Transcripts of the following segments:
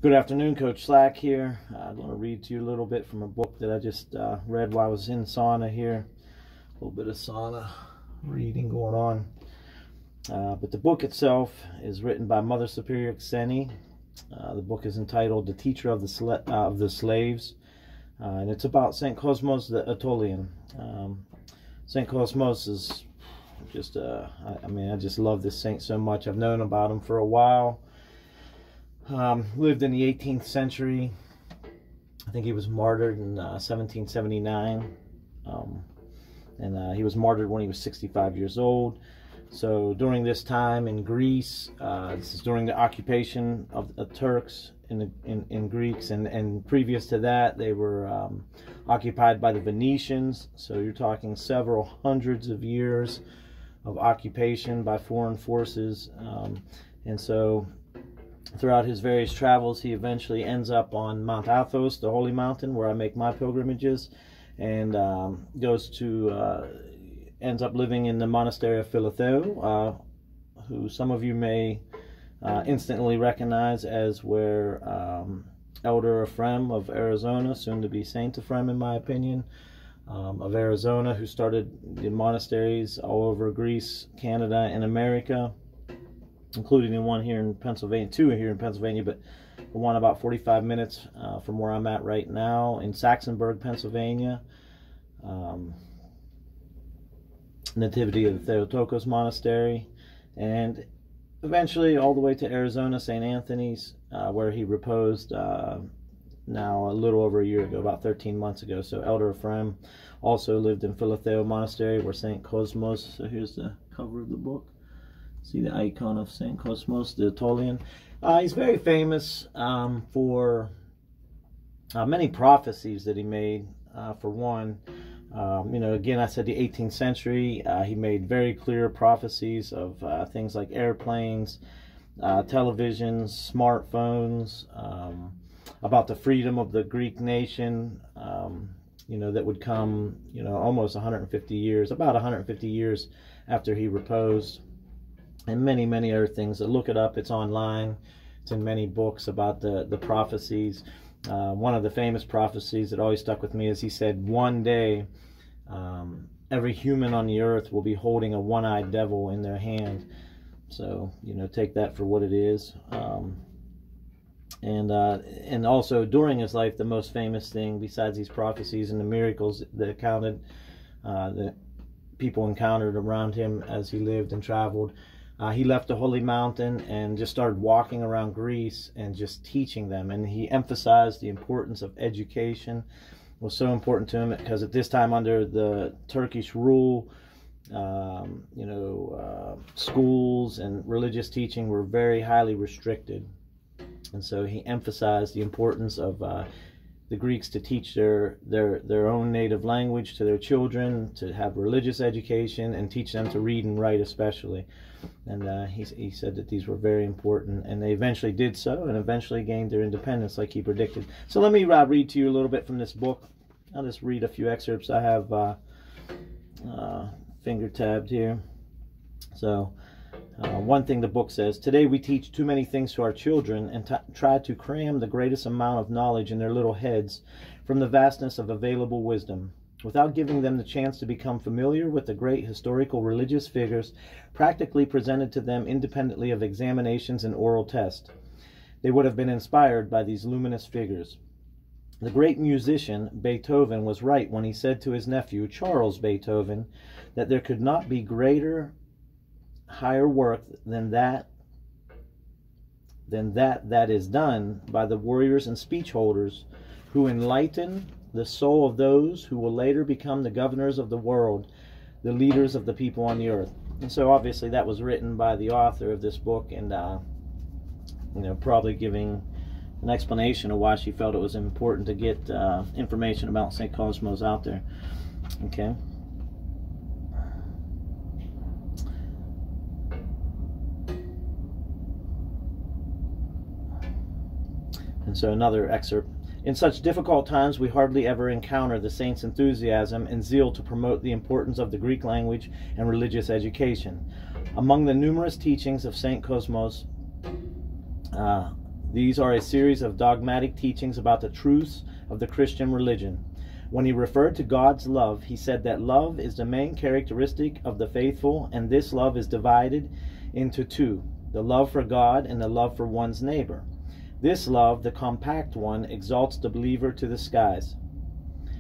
Good afternoon, Coach Slack here. I'm going to read to you a little bit from a book that I just read while I was in sauna here. A little bit of sauna reading going on. But the book itself is written by Mother Superior Xeni. The book is entitled The Teacher of the Slaves. And it's about St. Cosmas the Aetolian. St. Cosmas is just, I just love this saint so much. I've known about him for a while. Lived in the 18th century. I think he was martyred in 1779. And he was martyred when he was 65 years old. So during this time in Greece, this is during the occupation of the Turks in Greeks, and previous to that they were occupied by the Venetians. So you're talking several hundreds of years of occupation by foreign forces. And so throughout his various travels, he eventually ends up on Mount Athos, the holy mountain where I make my pilgrimages, and ends up living in the monastery of Philitheu, who some of you may instantly recognize as where Elder Ephraim of Arizona, soon to be Saint Ephraim in my opinion, of Arizona, who started the monasteries all over Greece, Canada, and America, including the one here in Pennsylvania, two here in Pennsylvania, but the one about 45 minutes from where I'm at right now in Saxonburg, Pennsylvania. Nativity of the Theotokos Monastery, and eventually all the way to Arizona, St. Anthony's, where he reposed now a little over a year ago, about 13 months ago. So Elder Ephraim also lived in Philitheu Monastery, where St. Cosmas, so here's the cover of the book. See the icon of St. Cosmas the Aetolian. He's very famous for many prophecies that he made. For one, again, I said the 18th century, he made very clear prophecies of things like airplanes, televisions, smartphones, about the freedom of the Greek nation, that would come, almost 150 years, about 150 years after he reposed, and many, many other things. Look it up, it's online, it's in many books about the prophecies. One of the famous prophecies that always stuck with me is he said, one day every human on the earth will be holding a one-eyed devil in their hand. So, take that for what it is. And also during his life, the most famous thing besides these prophecies and the miracles that people encountered around him as he lived and traveled, he left the holy mountain and just started walking around Greece and just teaching them. And he emphasized the importance of education. It was so important to him because at this time under the Turkish rule, schools and religious teaching were very highly restricted. And so he emphasized the importance of the Greeks to teach their own native language to their children, to have religious education, and teach them to read and write especially. And he said that these were very important, and they eventually did so, and eventually gained their independence like he predicted. So let me read to you a little bit from this book. I'll just read a few excerpts. I have finger tabbed here. So one thing the book says: today we teach too many things to our children and try to cram the greatest amount of knowledge in their little heads from the vastness of available wisdom, without giving them the chance to become familiar with the great historical religious figures practically presented to them independently of examinations and oral tests. They would have been inspired by these luminous figures. The great musician Beethoven was right when he said to his nephew Charles Beethoven that there could not be greater, higher work than that is done by the warriors and speech holders who enlighten the soul of those who will later become the governors of the world, the leaders of the people on the earth. And so obviously that was written by the author of this book, and probably giving an explanation of why she felt it was important to get information about St. Cosmos out there. Okay. And so another excerpt. In such difficult times, we hardly ever encounter the saint's enthusiasm and zeal to promote the importance of the Greek language and religious education. Among the numerous teachings of St. Cosmos, These are a series of dogmatic teachings about the truths of the Christian religion. When he referred to God's love, he said that love is the main characteristic of the faithful, and this love is divided into two, the love for God and the love for one's neighbor. This love, the compact one, exalts the believer to the skies.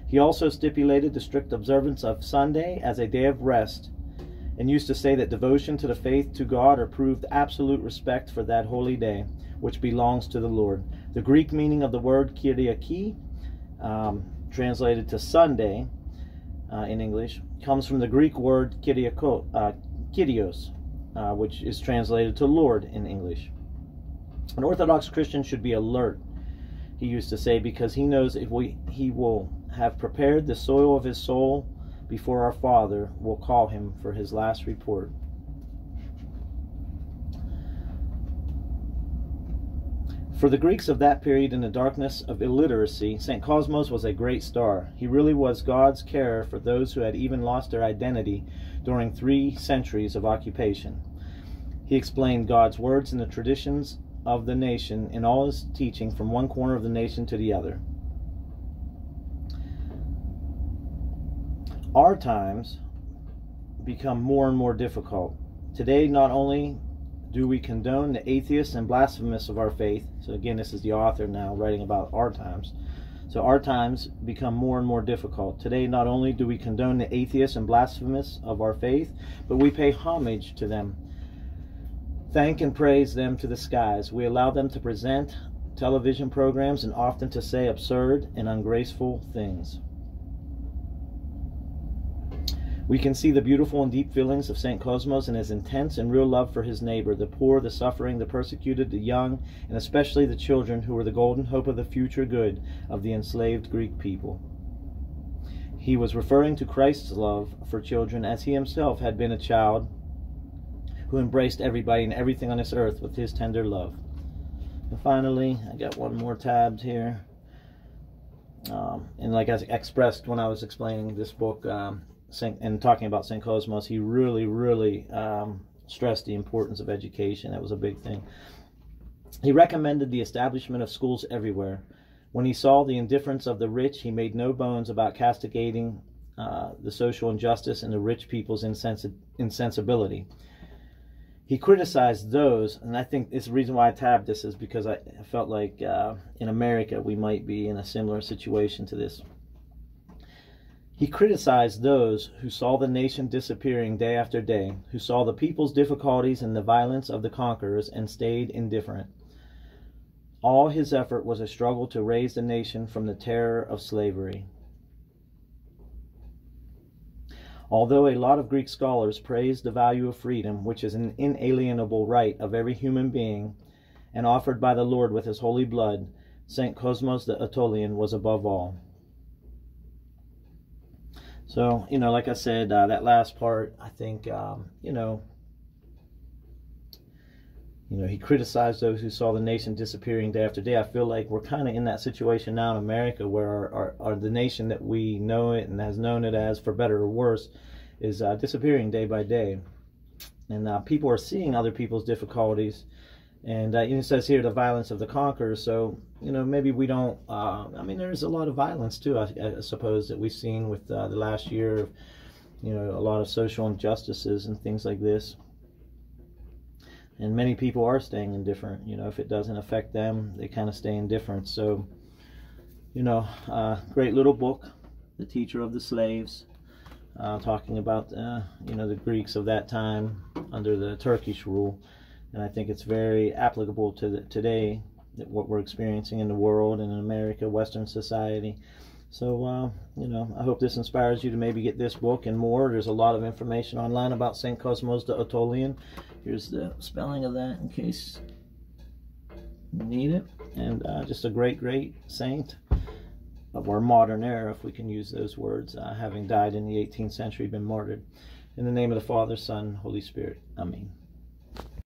He also stipulated the strict observance of Sunday as a day of rest, and used to say that devotion to the faith to God or proved absolute respect for that holy day, which belongs to the Lord. The Greek meaning of the word Kyriaki, translated to Sunday in English, comes from the Greek word Kyrios, which is translated to Lord in English. An Orthodox Christian should be alert, he used to say, because he knows he will have prepared the soil of his soul before our Father will call him for his last report. For the Greeks of that period, in the darkness of illiteracy, St. Cosmas was a great star. He really was God's care for those who had even lost their identity during 3 centuries of occupation. He explained God's words in the traditions of the nation in all his teaching from one corner of the nation to the other. Our times become more and more difficult. Today, not only do we condone the atheists and blasphemous of our faith, so again, this is the author now writing about our times. So our times become more and more difficult. Today, not only do we condone the atheists and blasphemous of our faith, but we pay homage to them, thank and praise them to the skies. We allow them to present television programs and often to say absurd and ungraceful things. We can see the beautiful and deep feelings of St. Cosmas and his intense and real love for his neighbor, the poor, the suffering, the persecuted, the young, and especially the children who were the golden hope of the future good of the enslaved Greek people. He was referring to Christ's love for children as he himself had been a child who embraced everybody and everything on this earth with his tender love. And finally, I got one more tab here. And like I expressed when I was explaining this book, and talking about St. Cosmas, he really stressed the importance of education. That was a big thing. He recommended the establishment of schools everywhere. When he saw the indifference of the rich, he made no bones about castigating the social injustice and the rich people's insensibility. He criticized those, and I think it's the reason why I tabbed this is because I felt like in America we might be in a similar situation to this. He criticized those who saw the nation disappearing day after day, who saw the people's difficulties and the violence of the conquerors and stayed indifferent. All his effort was a struggle to raise the nation from the terror of slavery. Although a lot of Greek scholars praised the value of freedom, which is an inalienable right of every human being and offered by the Lord with his holy blood, St. Cosmas the Aetolian was above all. So, like I said, that last part, I think, he criticized those who saw the nation disappearing day after day. I feel like we're kind of in that situation now in America where the nation that we know it and has known it as, for better or worse, is disappearing day by day. And people are seeing other people's difficulties. And it says here the violence of the conquerors. So, maybe we don't, there's a lot of violence too, I suppose, that we've seen with the last year of, a lot of social injustices and things like this. And many people are staying indifferent. If it doesn't affect them, they kind of stay indifferent. So, great little book, The Teacher of the Slaves, talking about, the Greeks of that time under the Turkish rule. And I think it's very applicable to today, what we're experiencing in the world and in America, Western society. So, I hope this inspires you to maybe get this book and more. There's a lot of information online about St. Cosmas the Aetolian. Here's the spelling of that in case you need it. And just a great saint of our modern era, if we can use those words, having died in the 18th century, been martyred. In the name of the Father, Son, Holy Spirit. Amen.